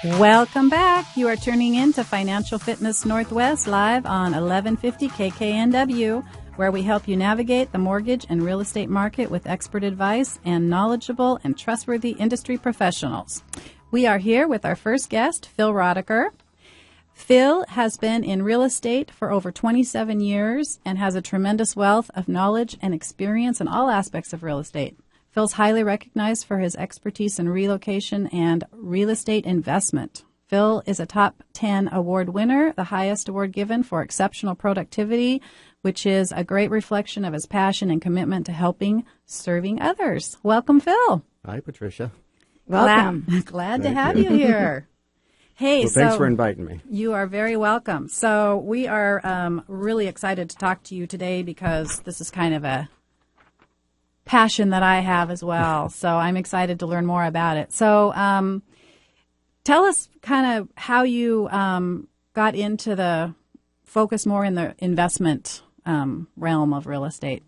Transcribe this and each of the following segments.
Welcome back. You are tuning in to Financial Fitness Northwest live on 1150 KKNW, where we help you navigate the mortgage and real estate market with expert advice and knowledgeable and trustworthy industry professionals. We are here with our first guest, Phil Rodocker. Phil has been in real estate for over 27 years and has a tremendous wealth of knowledge and experience in all aspects of real estate. Phil's highly recognized for his expertise in relocation and real estate investment. Phil is a top 10 award winner, the highest award given for exceptional productivity, which is a great reflection of his passion and commitment to serving others. Welcome, Phil. Hi, Patricia. Welcome. Glad to have you here. Hey, thanks for inviting me. You are very welcome. So we are really excited to talk to you today because this is kind of a passion that I have as well. So I'm excited to learn more about it. So tell us kind of how you got into the focus more in the investment realm of real estate.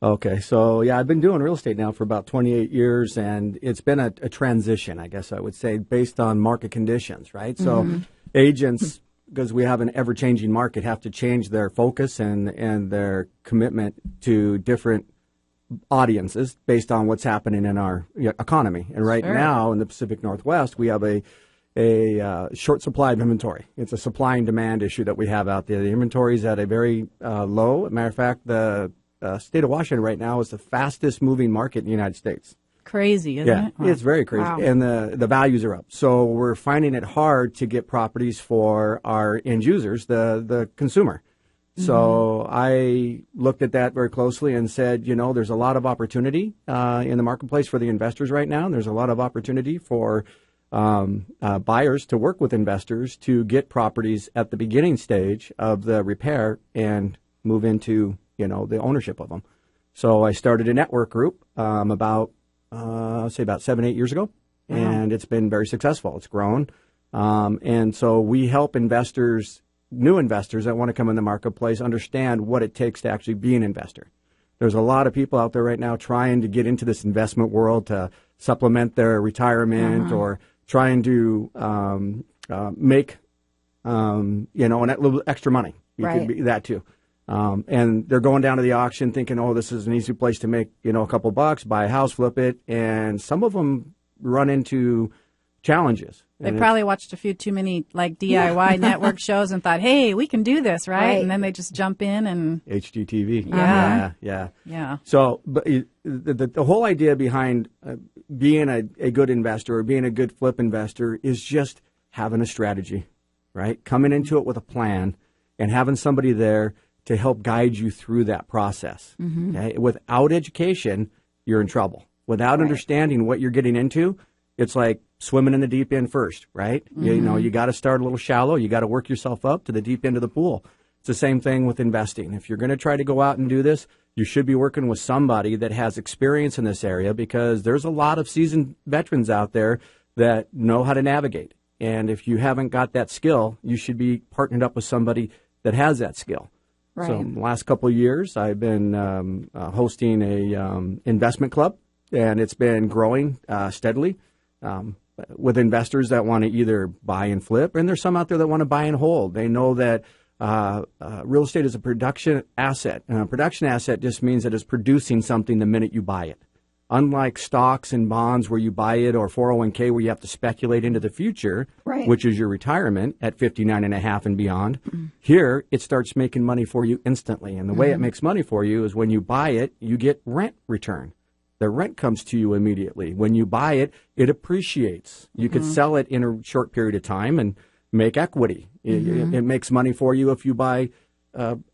Okay, so I've been doing real estate now for about 28 years, and it's been a transition, I guess I would say, based on market conditions, right? So agents, because we have an ever-changing market, have to change their focus and their commitment to different audiences based on what's happening in our economy. And right now in the Pacific Northwest, we have a short supply of inventory. It's a supply and demand issue that we have out there. The inventory is at a very low. As a matter of fact, the state of Washington right now is the fastest moving market in the United States. Crazy, isn't it? Yeah, it's very crazy. Wow. And the values are up. So we're finding it hard to get properties for our end users, the consumer. So I looked at that very closely and said, there's a lot of opportunity in the marketplace for the investors right now. And there's a lot of opportunity for buyers to work with investors to get properties at the beginning stage of the repair and move into the ownership of them. So I started a network group about 7-8 years ago, and it's been very successful. It's grown. And so we help new investors that want to come in the marketplace understand what it takes to actually be an investor. There's a lot of people out there right now trying to get into this investment world to supplement their retirement or trying to make, a little extra money. You could be that too. And they're going down to the auction thinking, this is an easy place to make, a couple bucks, buy a house, flip it. And some of them run into challenges. They probably watched a few too many DIY network shows and thought, hey, we can do this, right? And then they just jump in and HGTV. Yeah. So but the whole idea behind being a good investor or being a good flip investor is just having a strategy, right? Coming into it with a plan and having somebody there to help guide you through that process. Okay? Without education, you're in trouble. Without understanding what you're getting into, it's like swimming in the deep end first, right? You got to start a little shallow. You got to work yourself up to the deep end of the pool. It's the same thing with investing. If you're going to try to go out and do this, you should be working with somebody that has experience in this area because there's a lot of seasoned veterans out there that know how to navigate. And if you haven't got that skill, you should be partnered up with somebody that has that skill. Right. So in the last couple of years, I've been hosting a investment club, and it's been growing steadily. With investors that want to either buy and flip, and there's some out there that want to buy and hold. They know that real estate is a production asset. And a production asset just means that it's producing something the minute you buy it. Unlike stocks and bonds where you buy it or 401k where you have to speculate into the future, which is your retirement at 59 and a half and beyond, here it starts making money for you instantly. And the way it makes money for you is when you buy it, you get rent return. The rent comes to you immediately. When you buy it, it appreciates. You could sell it in a short period of time and make equity. It makes money for you if you buy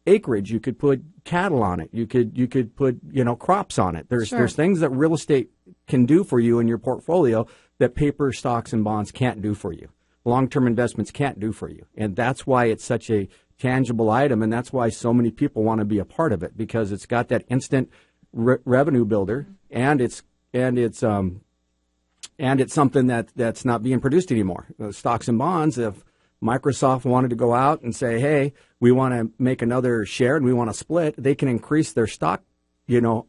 acreage. You could put cattle on it. You could put crops on it. There's things that real estate can do for you in your portfolio that paper, stocks, and bonds can't do for you. Long-term investments can't do for you, and that's why it's such a tangible item, and that's why so many people want to be a part of it because it's got that instant revenue builder, and it's something that's not being produced anymore. Stocks and bonds, if Microsoft wanted to go out and say, hey, we want to make another share and we want to split, they can increase their stock,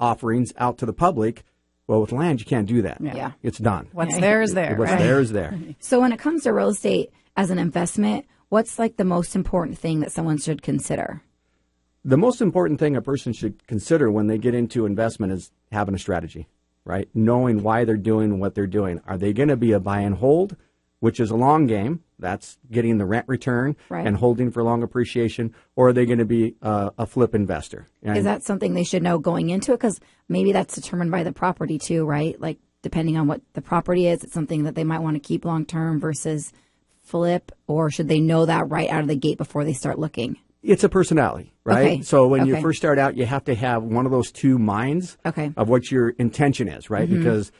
offerings out to the public Well, with land, you can't do that. Yeah. It's done. What's there is there. What's right? there is there. So when it comes to real estate as an investment, what's like the most important thing that someone should consider? The most important thing a person should consider when they get into investment is having a strategy, right? Knowing why they're doing what they're doing. Are they going to be a buy and hold, which is a long game? That's getting the rent return and holding for long appreciation. Or are they going to be a flip investor? And is that something they should know going into it? Because maybe that's determined by the property too, right? Like depending on what the property is, it's something that they might want to keep long term versus flip. Or should they know that right out of the gate before they start looking? It's a personality, right? Okay. So when you first start out, you have to have one of those two minds of what your intention is, right? Because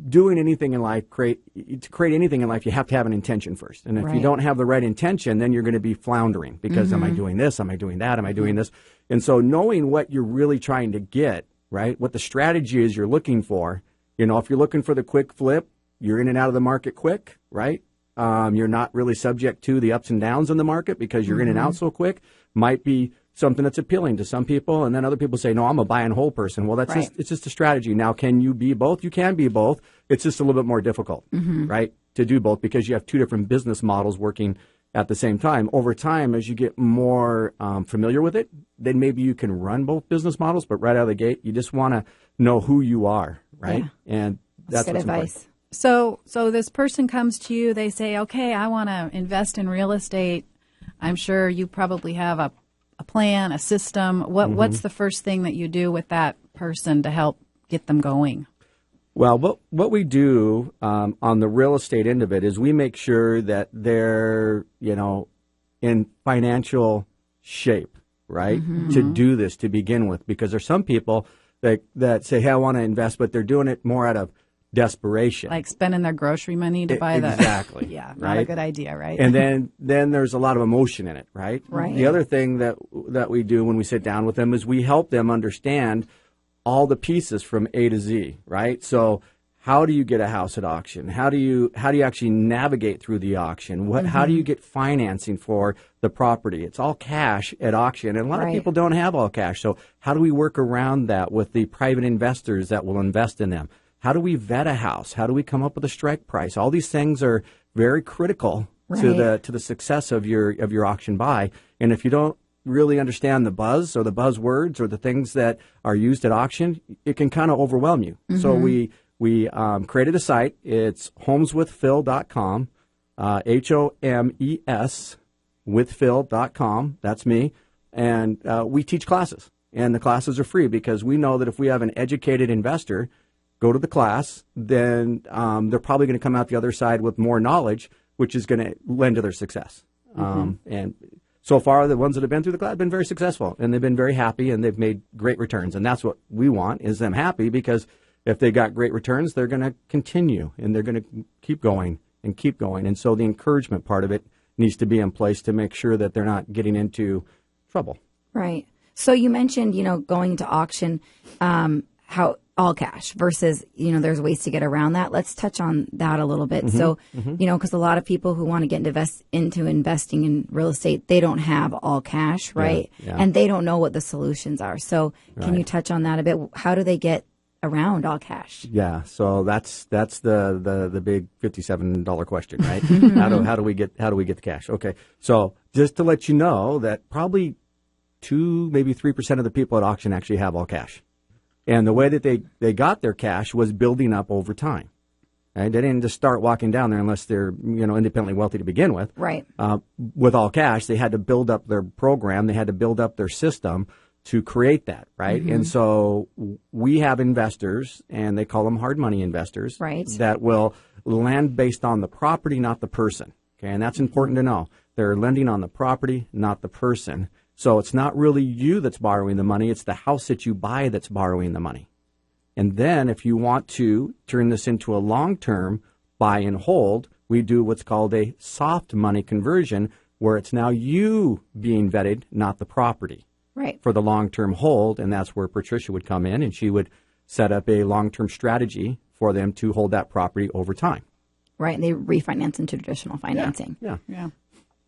doing anything in life, to create anything in life, you have to have an intention first. And if you don't have the right intention, then you're going to be floundering because am I doing this? Am I doing that? Am I doing this? And so knowing what you're really trying to get, right? What the strategy is you're looking for, if you're looking for the quick flip, you're in and out of the market quick, right? You're not really subject to the ups and downs in the market because you're in and out so quick. Might be something that's appealing to some people, and then other people say, no, I'm a buy and hold person. Well, that's it's just a strategy. Now, can you be both? You can be both. It's just a little bit more difficult, right, to do both because you have two different business models working at the same time. Over time, as you get more familiar with it, then maybe you can run both business models, but right out of the gate, you just want to know who you are, right? Yeah. And that's good what's advice. important. So this person comes to you, they say, okay, I want to invest in real estate. I'm sure you probably have a plan, a system. What's the first thing that you do with that person to help get them going? Well, what we do on the real estate end of it is we make sure that they're, in financial shape, right, to do this to begin with. Because there's some people that say, hey, I want to invest, but they're doing it more out of desperation. Like spending their grocery money to buy the... Exactly. Yeah, not right? a good idea, right? And then there's a lot of emotion in it, right? Right. The other thing that we do when we sit down with them is we help them understand all the pieces from A to Z, right? So how do you get a house at auction? How do you actually navigate through the auction? How do you get financing for the property? It's all cash at auction, and a lot of people don't have all cash. So how do we work around that with the private investors that will invest in them? How do we vet a house? How do we come up with a strike price? All these things are very critical to the success of your auction buy. And if you don't really understand the buzz or the buzzwords or the things that are used at auction, it can kind of overwhelm you. So we created a site. It's homeswithphil.com, HOMES withphil.com. That's me. And we teach classes. And the classes are free because we know that if we have an educated investor go to the class, then they're probably going to come out the other side with more knowledge, which is going to lend to their success. And so far, the ones that have been through the class have been very successful, and they've been very happy, and they've made great returns. And that's what we want, is them happy, because if they got great returns, they're going to continue, and they're going to keep going and keep going. And so the encouragement part of it needs to be in place to make sure that they're not getting into trouble. Right. So you mentioned, going to auction, how all cash versus, there's ways to get around that. Let's touch on that a little bit. So, because a lot of people who want to get into investing in real estate, they don't have all cash, right? Yeah. And they don't know what the solutions are. So can you touch on that a bit? How do they get around all cash? Yeah, so that's the big $57 question, right? How do we get the cash? Okay, so just to let you know that probably 2, maybe 3% of the people at auction actually have all cash. And the way that they got their cash was building up over time. Right? They didn't just start walking down there unless they're independently wealthy to begin with. Right. With all cash, they had to build up their program. They had to build up their system to create that. Right. And so we have investors, and they call them hard money investors. Right. That will lend based on the property, not the person. Okay. And that's important to know. They're lending on the property, not the person. So it's not really you that's borrowing the money. It's the house that you buy that's borrowing the money. And then if you want to turn this into a long-term buy and hold, we do what's called a soft money conversion, where it's now you being vetted, not the property. Right. For the long-term hold. And that's where Patricia would come in, and she would set up a long-term strategy for them to hold that property over time. Right. And they refinance into traditional financing. Yeah. That's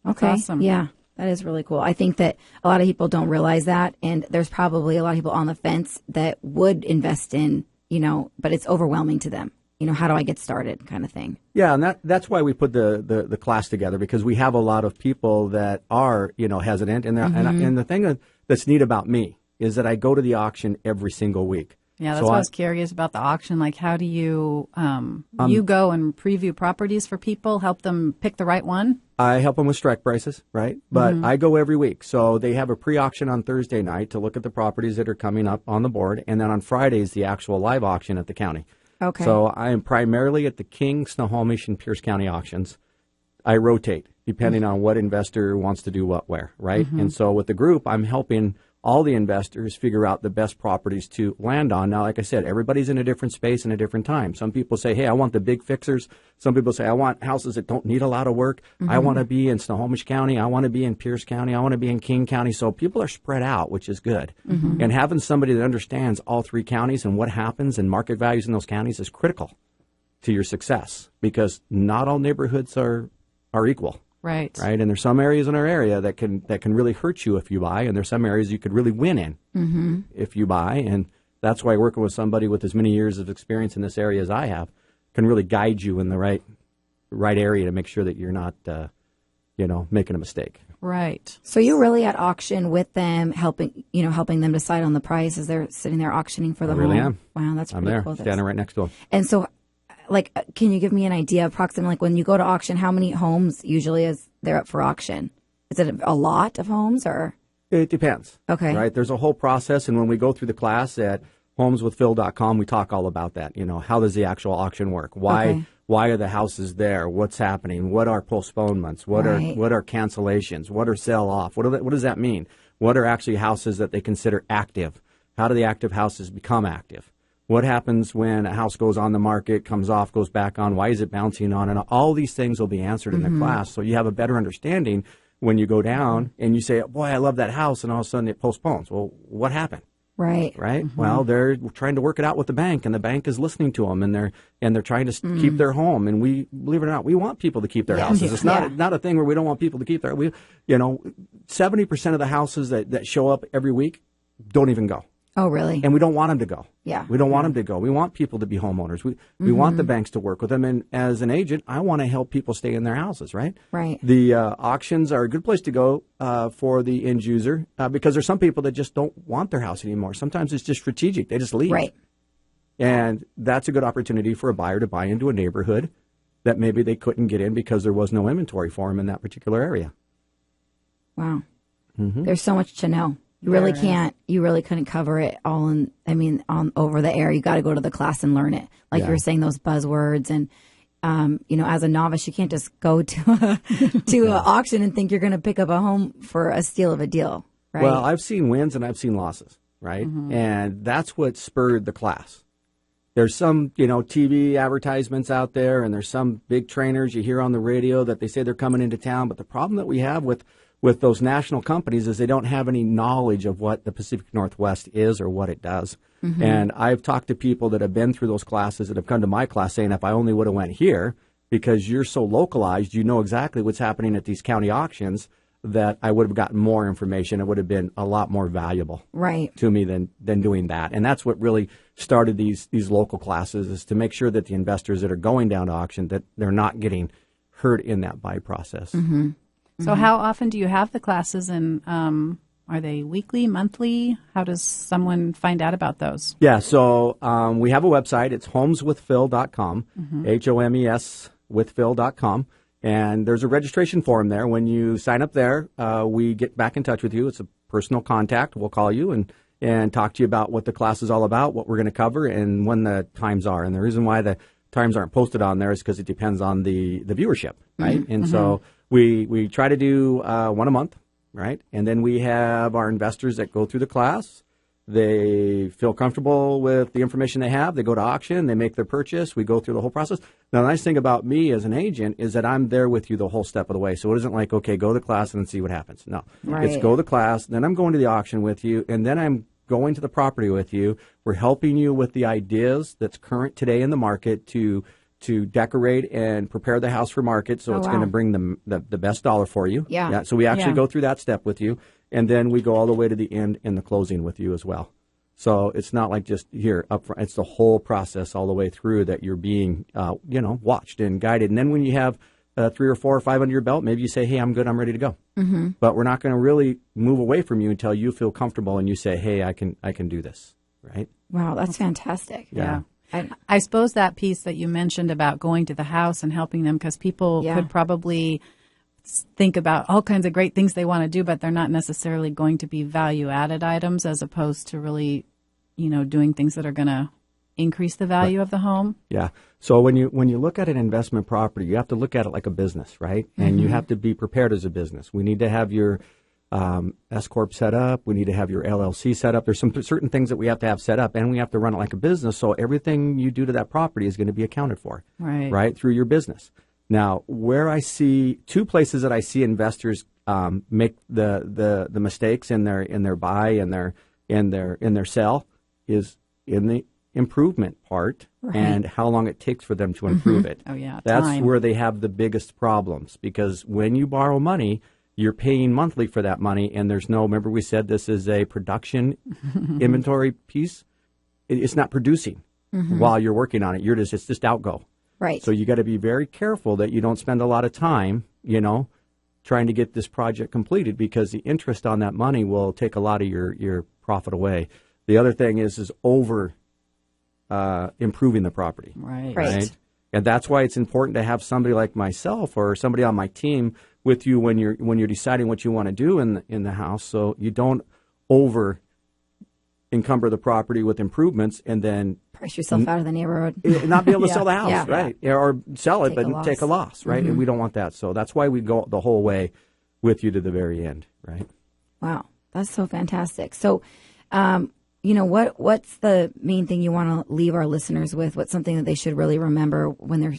okay. awesome. Yeah. That is really cool. I think that a lot of people don't realize that, and there's probably a lot of people on the fence that would invest in, but it's overwhelming to them. How do I get started kind of thing? Yeah, and that's why we put the class together, because we have a lot of people that are, hesitant. And, and the thing that's neat about me is that I go to the auction every single week. Yeah, that's why I was curious about the auction. Like, how do you you go and preview properties for people, help them pick the right one? I help them with strike prices, right? But I go every week. So they have a pre-auction on Thursday night to look at the properties that are coming up on the board. And then on Fridays, the actual live auction at the county. Okay. So I am primarily at the King, Snohomish, and Pierce County auctions. I rotate depending on what investor wants to do what where, right? And so with the group, I'm helping all the investors figure out the best properties to land on. Now, like I said, everybody's in a different space and a different time. Some people say, hey, I want the big fixers. Some people say, I want houses that don't need a lot of work. I want to be in Snohomish County. I want to be in Pierce County. I want to be in King County. So people are spread out, which is good. And having somebody that understands all three counties and what happens and market values in those counties is critical to your success, because not all neighborhoods are equal. Right. Right. And there's some areas in our area that can really hurt you if you buy, and there's some areas you could really win in if you buy. And that's why working with somebody with as many years of experience in this area as I have can really guide you in the right area to make sure that you're not, making a mistake. Right. So you're really at auction with them, helping them decide on the price as they're sitting there auctioning for the home. I really am. Wow, that's I'm pretty there, cool. standing right next to them. And so, can you give me an idea, approximately, when you go to auction, how many homes usually is there up for auction? Is it a lot of homes, or? It depends. Okay. Right. There's a whole process. And when we go through the class at homeswithphil.com, we talk all about that. How does the actual auction work? Why are the houses there? What's happening? What are postponements? What are cancellations? What are sell off? What does that mean? What are actually houses that they consider active? How do the active houses become active? What happens when a house goes on the market, comes off, goes back on? Why is it bouncing on? And all these things will be answered in the class. So you have a better understanding when you go down and you say, boy, I love that house, and all of a sudden it postpones. Well, what happened? Right. Well, they're trying to work it out with the bank, and the bank is listening to them, and they're trying to keep their home. And we, believe it or not, we want people to keep their houses. It's not a thing where we don't want people to keep their. 70% of the houses that show up every week don't even go. Oh, really? And we don't want them to go. Yeah. We don't want them to go. We want people to be homeowners. We want the banks to work with them. And as an agent, I want to help people stay in their houses, right? Right. The auctions are a good place to go for the end user because there's some people that just don't want their house anymore. Sometimes it's just strategic. They just leave. Right. And that's a good opportunity for a buyer to buy into a neighborhood that maybe they couldn't get in because there was no inventory for them in that particular area. Wow. There's so much to know. You really can't. You really couldn't cover it all. On over the air. You got to go to the class and learn it. Like you were saying, those buzzwords, and as a novice, you can't just go to an auction and think you're going to pick up a home for a steal of a deal. Right. Well, I've seen wins and I've seen losses. Right. And that's what spurred the class. There's some, TV advertisements out there, and there's some big trainers you hear on the radio that they say they're coming into town. But the problem that we have with those national companies is they don't have any knowledge of what the Pacific Northwest is or what it does. And I've talked to people that have been through those classes that have come to my class saying, if I only would have went here, because you're so localized, you know exactly what's happening at these county auctions, that I would have gotten more information. It would have been a lot more valuable to me than doing that. And that's what really started these local classes, is to make sure that the investors that are going down to auction, that they're not getting hurt in that buy process. So how often do you have the classes, and are they weekly, monthly? How does someone find out about those? Yeah, so we have a website. It's homeswithphil.com, HOMES withphil.com. And there's a registration form there. When you sign up there, we get back in touch with you. It's a personal contact. We'll call you and talk to you about what the class is all about, what we're going to cover, and when the times are. And the reason why the times aren't posted on there is because it depends on the viewership, right? And so we try to do one a month, right? And then we have our investors that go through the class. They feel comfortable with the information they have. They go to auction. They make their purchase. We go through the whole process. Now, the nice thing about me as an agent is that I'm there with you the whole step of the way. So it isn't like, okay, go to the class and then see what happens. No. It's go to the class, then I'm going to the auction with you, and then I'm going to the property with you. We're helping you with the ideas that's current today in the market to decorate and prepare the house for market, so it's going to bring the best dollar for you. So we actually go through that step with you, and then we go all the way to the end in the closing with you as well. So it's not like just here up front. It's the whole process all the way through that you're being, watched and guided. And then when you have 3 or 4 or 5 under your belt, maybe you say, hey, I'm good, I'm ready to go. Mm-hmm. But we're not going to really move away from you until you feel comfortable and you say, hey, I can do this, right? Wow, that's fantastic. Yeah. I suppose that piece that you mentioned about going to the house and helping them, because people could probably think about all kinds of great things they want to do, but they're not necessarily going to be value-added items as opposed to really, doing things that are going to increase the value of the home. Yeah. So when you look at an investment property, you have to look at it like a business, right? And you have to be prepared as a business. We need to have your S Corp set up. We need to have your LLC set up. There's some certain things that we have to have set up, and we have to run it like a business. So everything you do to that property is going to be accounted for, right, through your business. Now, where I see 2 places that I see investors make the mistakes in their buy and their sell is in the improvement part and how long it takes for them to improve it. Oh yeah, that's time. where they have the biggest problems, because when you borrow money, you're paying monthly for that money, and there's no. Remember, we said this is a production inventory piece. It's not producing while you're working on it. It's just outgo. Right. So you got to be very careful that you don't spend a lot of time, trying to get this project completed, because the interest on that money will take a lot of your profit away. The other thing is over improving the property. Right. And that's why it's important to have somebody like myself or somebody on my team with you when you're deciding what you want to do in the house, so you don't over encumber the property with improvements and then price yourself out of the neighborhood. Not be able to sell the house, right? Or sell it, but take a loss, right? Mm-hmm. And we don't want that. So that's why we go the whole way with you to the very end, right? Wow, that's so fantastic. So, what's the main thing you want to leave our listeners with? What's something that they should really remember when they're,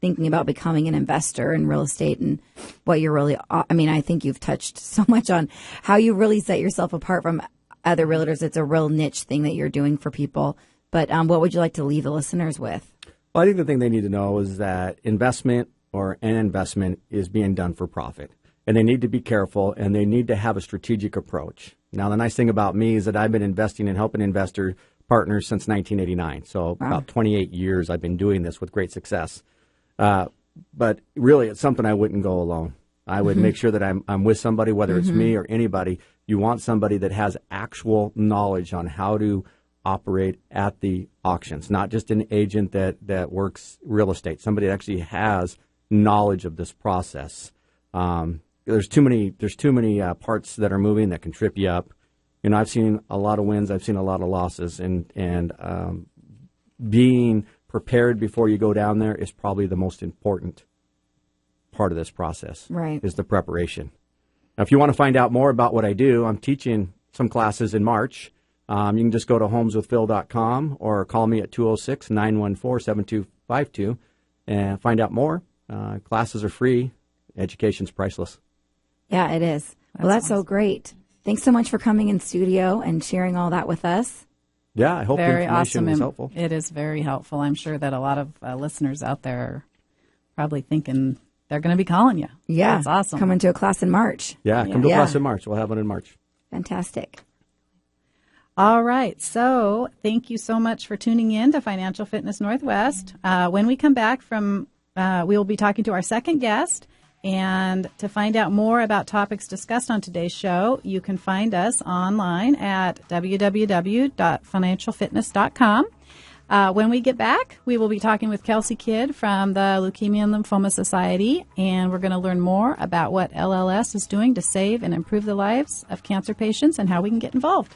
thinking about becoming an investor in real estate, and what you're really, I think you've touched so much on how you really set yourself apart from other realtors. It's a real niche thing that you're doing for people. But what would you like to leave the listeners with? Well, I think the thing they need to know is that investment or an investment is being done for profit. And they need to be careful, and they need to have a strategic approach. Now, the nice thing about me is that I've been investing and helping investor partners since 1989. So about 28 years I've been doing this with great success. But really, it's something I wouldn't go alone. I would make sure that I'm with somebody, whether it's me or anybody. You want somebody that has actual knowledge on how to operate at the auctions, not just an agent that works real estate, somebody that actually has knowledge of this process. There's too many parts that are moving that can trip you up. I've seen a lot of wins, I've seen a lot of losses, and being prepared before you go down there is probably the most important part of this process. Right. Is the preparation. Now, if you want to find out more about what I do, I'm teaching some classes in March. You can just go to homeswithphil.com or call me at 206-914-7252 and find out more. Classes are free. Education's priceless. Yeah, it is. That's awesome. So great. Thanks so much for coming in studio and sharing all that with us. Yeah, I hope the information was helpful. It is very helpful. I'm sure that a lot of listeners out there are probably thinking they're going to be calling you. Yeah. That's awesome. Coming to a class in March. Yeah, come to a class in March. We'll have one in March. Fantastic. All right. So thank you so much for tuning in to Financial Fitness Northwest. When we come back we will be talking to our second guest. And to find out more about topics discussed on today's show, you can find us online at www.financialfitness.com. When we get back, we will be talking with Kelsey Kidd from the Leukemia and Lymphoma Society, and we're going to learn more about what LLS is doing to save and improve the lives of cancer patients and how we can get involved.